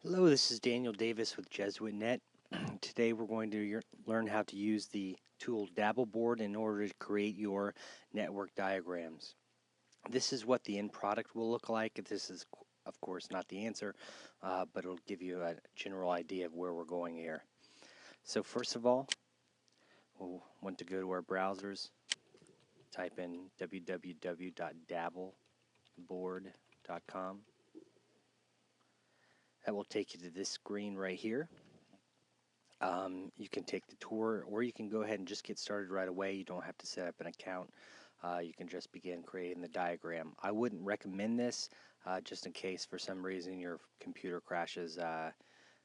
Hello, this is Daniel Davis with JesuitNET. Today we're going to learn how to use the tool Dabbleboard in order to create your network diagrams. This is what the end product will look like. This is, of course, not the answer, but it'll give you a general idea of where we're going here. So first of all, we'll want to go to our browsers, type in www.dabbleboard.com. That will take you to this screen right here. You can take the tour, or you can go ahead and just get started right away. You don't have to set up an account. You can just begin creating the diagram. I wouldn't recommend this just in case for some reason your computer crashes.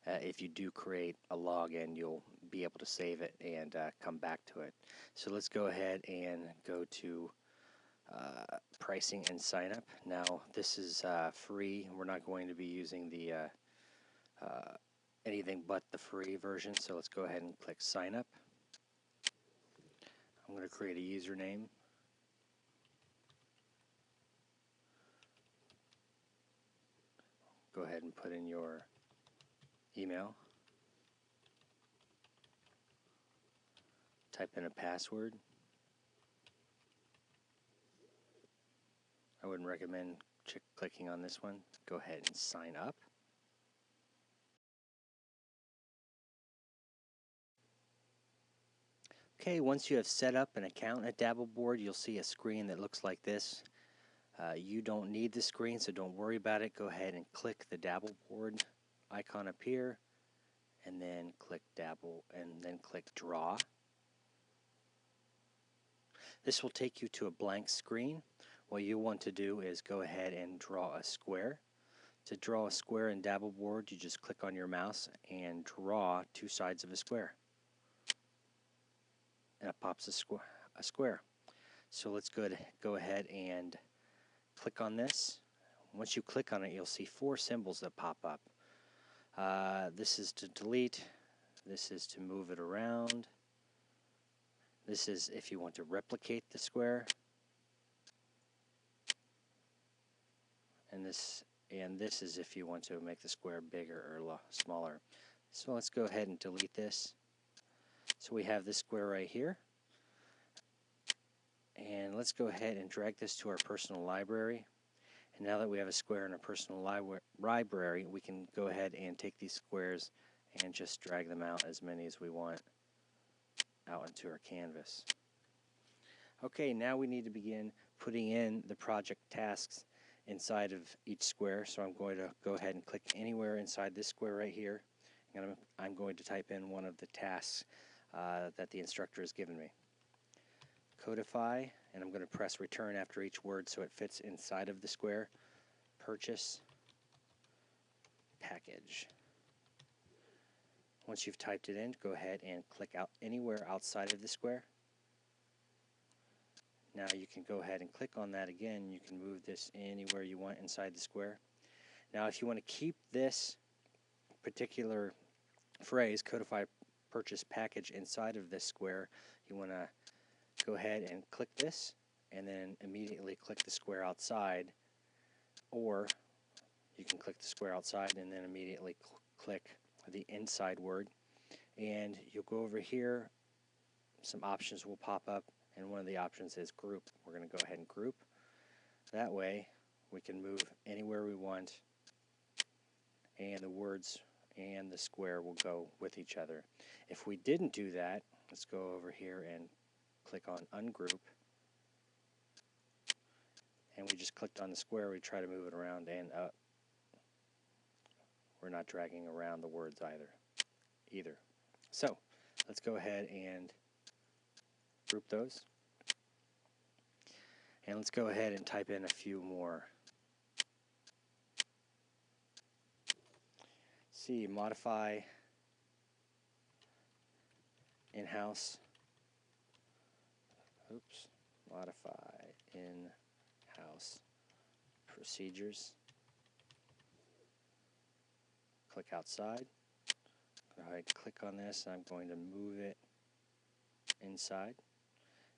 If you do create a login, you'll be able to save it and come back to it. So let's go ahead and go to pricing and sign up. Now this is free. We're not going to be using the anything but the free version, so let's go ahead and click sign up. I'm going to create a username. Go ahead and put in your email. Type in a password. I wouldn't recommend clicking on this one. Go ahead and sign up. Okay, once you have set up an account at Dabbleboard, you'll see a screen that looks like this. You don't need the screen, so don't worry about it. Go ahead and click the Dabbleboard icon up here, and then click Dabble, and then click Draw. This will take you to a blank screen. What you want to do is go ahead and draw a square. To draw a square in Dabbleboard, you just click on your mouse and draw two sides of a square. And it pops a square. So let's go ahead and click on this. Once you click on it, you'll see four symbols that pop up. This is to delete. This is to move it around. This is if you want to replicate the square. And this is if you want to make the square bigger or smaller. So let's go ahead and delete this. So we have this square right here. And let's go ahead and drag this to our personal library. And now that we have a square in our personal library, we can go ahead and take these squares and just drag them out, as many as we want, out into our canvas. Okay, now we need to begin putting in the project tasks inside of each square. So I'm going to go ahead and click anywhere inside this square right here. And I'm going to type in one of the tasks that the instructor has given me. Codify, and I'm going to press return after each word so it fits inside of the square. Purchase package. Once you've typed it in, go ahead and click out anywhere outside of the square. Now you can go ahead and click on that again. You can move this anywhere you want inside the square. Now if you want to keep this particular phrase, codify purchase package, inside of this square, you want to go ahead and click this and then immediately click the square outside, or you can click the square outside and then immediately click the inside word, and you'll go over here. Some options will pop up, and one of the options is group. We're going to go ahead and group. That way we can move anywhere we want, and the words and the square will go with each other. If we didn't do that, let's go over here and click on ungroup, and we just clicked on the square. We try to move it around, and we're not dragging around the words either. So let's go ahead and group those, and let's go ahead and type in a few more. See, modify in-house. Modify in-house procedures. Click outside. Go ahead and click on this, and I'm going to move it inside.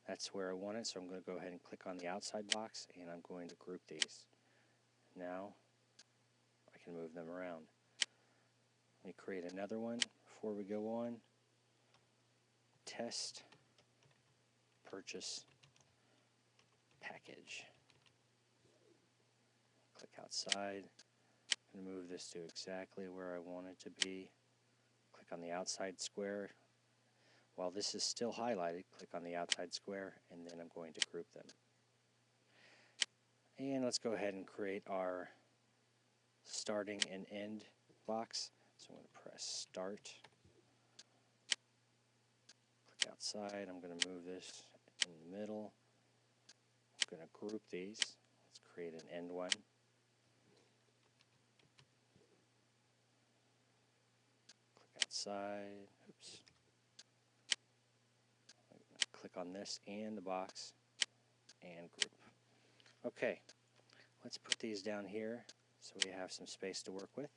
That's where I want it, so I'm going to go ahead and click on the outside box, and I'm going to group these. Now I can move them around. Let me create another one before we go on. Test purchase package. Click outside. I'm going to move this to exactly where I want it to be. Click on the outside square. While this is still highlighted, click on the outside square, and then I'm going to group them. And let's go ahead and create our starting and end box. So I'm going to press start. Click outside. I'm going to move this in the middle. I'm going to group these. Let's create an end one. Click outside. Oops. Click on this and the box and group. Okay, let's put these down here so we have some space to work with.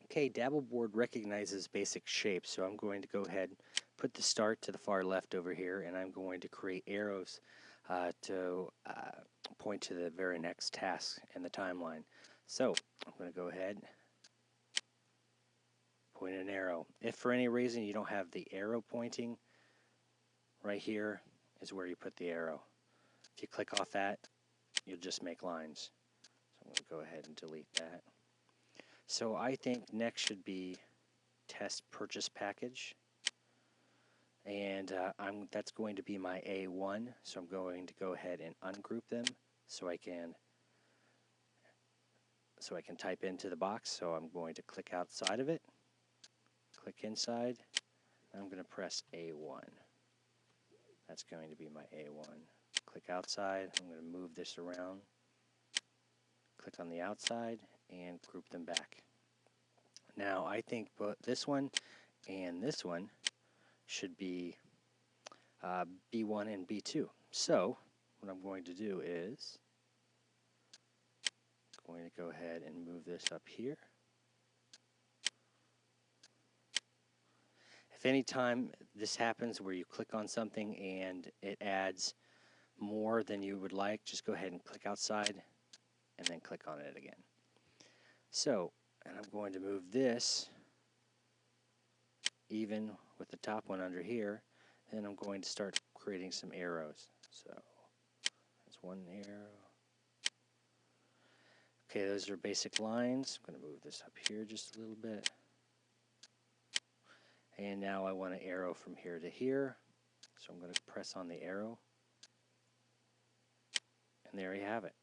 Okay, Dabbleboard recognizes basic shapes, so I'm going to go ahead and put the start to the far left over here, and I'm going to create arrows to point to the very next task in the timeline. So I'm going to go ahead, point an arrow. If for any reason you don't have the arrow pointing, right here is where you put the arrow. If you click off that, you'll just make lines. So I'm going to go ahead and delete that. So I think next should be test purchase package, and that's going to be my A1. So I'm going to go ahead and ungroup them so I can type into the box. So I'm going to click outside of it, click inside, and I'm going to press A1. That's going to be my A1. Click outside. I'm going to move this around. Click on the outside and group them back. Now I think both this one and this one should be B1 and B2. So what I'm going to do is going to go ahead and move this up here. If any time this happens where you click on something and it adds more than you would like, just go ahead and click outside and then click on it again. So, and I'm going to move this even with the top one under here, and I'm going to start creating some arrows. So that's one arrow. Okay, those are basic lines. I'm going to move this up here just a little bit. And now I want an arrow from here to here. So I'm going to press on the arrow. And there you have it.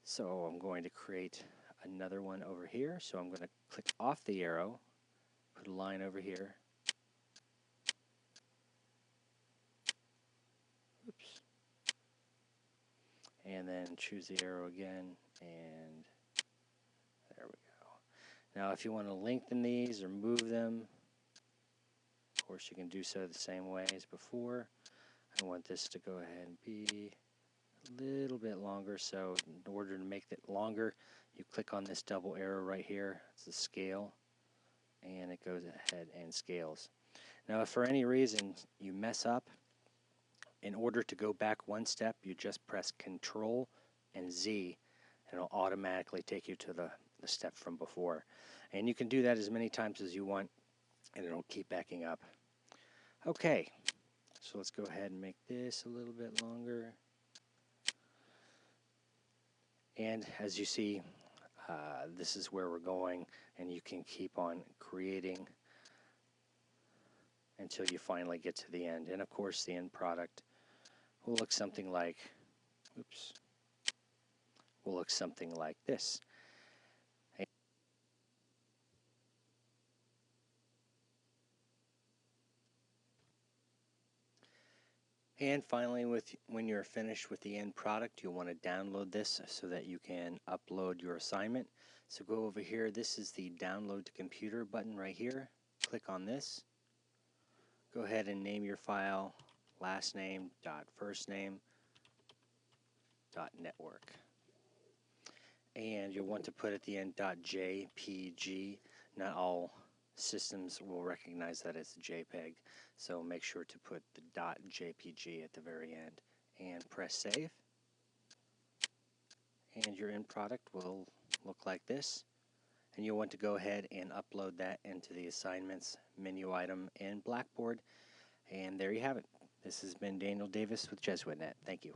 So I'm going to create another one over here. So I'm going to click off the arrow, put a line over here. Oops. And then choose the arrow again, and there we go. Now if you want to lengthen these or move them, of course you can do so the same way as before. I want this to go ahead and be a little bit longer, so in order to make it longer, you click on this double arrow right here. It's the scale, and it goes ahead and scales. Now if for any reason you mess up, in order to go back one step, you just press Control and Z, and it'll automatically take you to the step from before. And you can do that as many times as you want, and it'll keep backing up. Okay, so let's go ahead and make this a little bit longer. And as you see, this is where we're going, and you can keep on creating until you finally get to the end. And of course, the end product will look something like, this. And finally, when you're finished with the end product, you'll want to download this so that you can upload your assignment. So go over here. This is the download to computer button right here. Click on this. Go ahead and name your file last name dot first name dot network. And you'll want to put at the end .jpg. Not all systems will recognize that it's a JPEG, so make sure to put the .jpg at the very end and press save, and your end product will look like this. And you'll want to go ahead and upload that into the assignments menu item in Blackboard, and there you have it. This has been Daniel Davis with JesuitNet. Thank you.